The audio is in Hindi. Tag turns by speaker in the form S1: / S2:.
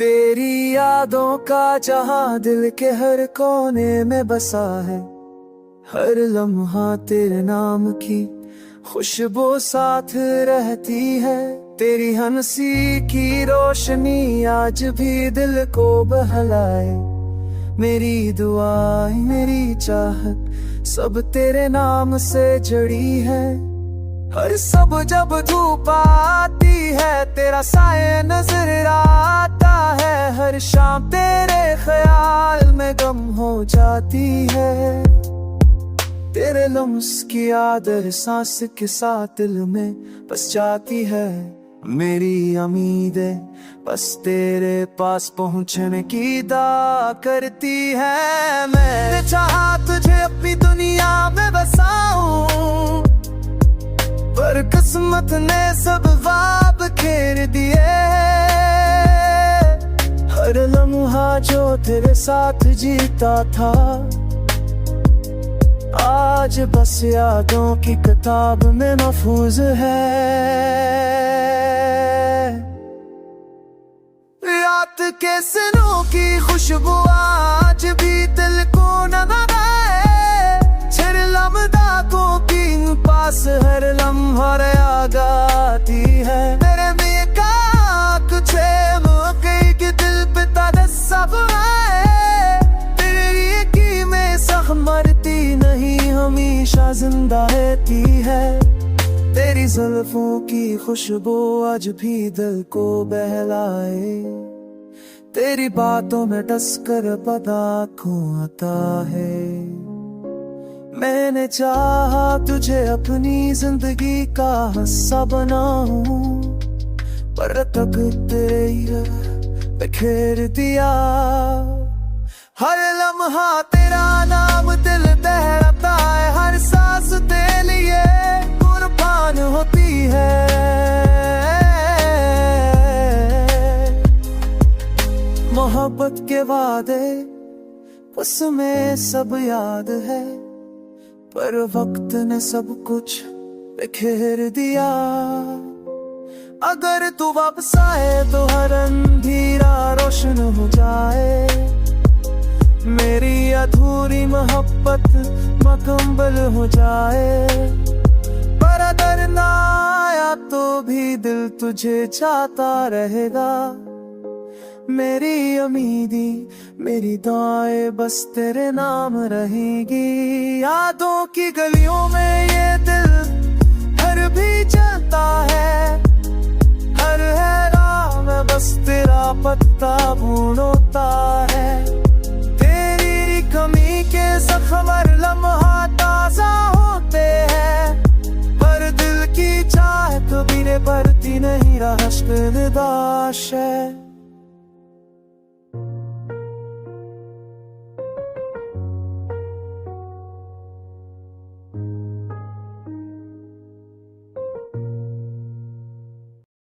S1: तेरी यादों का जहां दिल के हर कोने में बसा है। हर लम्हा तेरे नाम की खुशबू साथ रहती है। तेरी हंसी की रोशनी आज भी दिल को बहलाए। मेरी दुआएं मेरी चाहत सब तेरे नाम से जुड़ी है। हर सब जब धूप आती है तेरा साया नजर आता है। हर शाम तेरे ख्याल में गम हो जाती है। तेरे लम्स की आदर सांस के साथ दिल में बस जाती है। मेरी उम्मीदें बस तेरे पास पहुंचने की दुआ करती है। मैंने चाहा तुझे अपनी दुनिया में बसाऊं, पर किस्मत ने सब ख्वाब घेर दिए। हर लम्हा जो तेरे साथ जीता था आज बस यादों की किताब में महफूज है। रात के सनों की खुशबू आज भी दिल को न लगाए। लम्हातों की पास हर लम्हा याद आती है। मेरे में का कुछ मौके के दिल पे सब आए। तेरी की में सख मरती नहीं हमेशा जिंदा रहती है। तेरी जुल्फों की खुशबू आज भी दिल को बहलाए। तेरी बातों में टसकर पता खो आता है। मैंने चाहा तुझे अपनी जिंदगी का हिस्सा बनाऊं, पर तकदीर बिखेर दिया। हर लम्हा तेरा नाम दिल दहराता है। हर सांस तेरे लिए कुर्बान होती है। मोहब्बत के वादे उसमें सब याद है, पर वक्त ने सब कुछ बिखेर दिया। अगर तू वापस आए तो हर अंधेरा रोशन हो जाए। मेरी अधूरी मोहब्बत मुकम्मल हो जाए। पर अगर ना आया तो भी दिल तुझे चाहता रहेगा। मेरी उम्मीदी मेरी दुआएं बस तेरे नाम रहेगी। यादों की गलियों में ये दिल हर भी चलता है। हर राह में बस तेरा पत्ता ढूंढता है। तेरी कमी के जख्म हर लम्हा ताजा होते हैं, पर दिल की चाहत कभी भरती नहीं। राह निदाश है।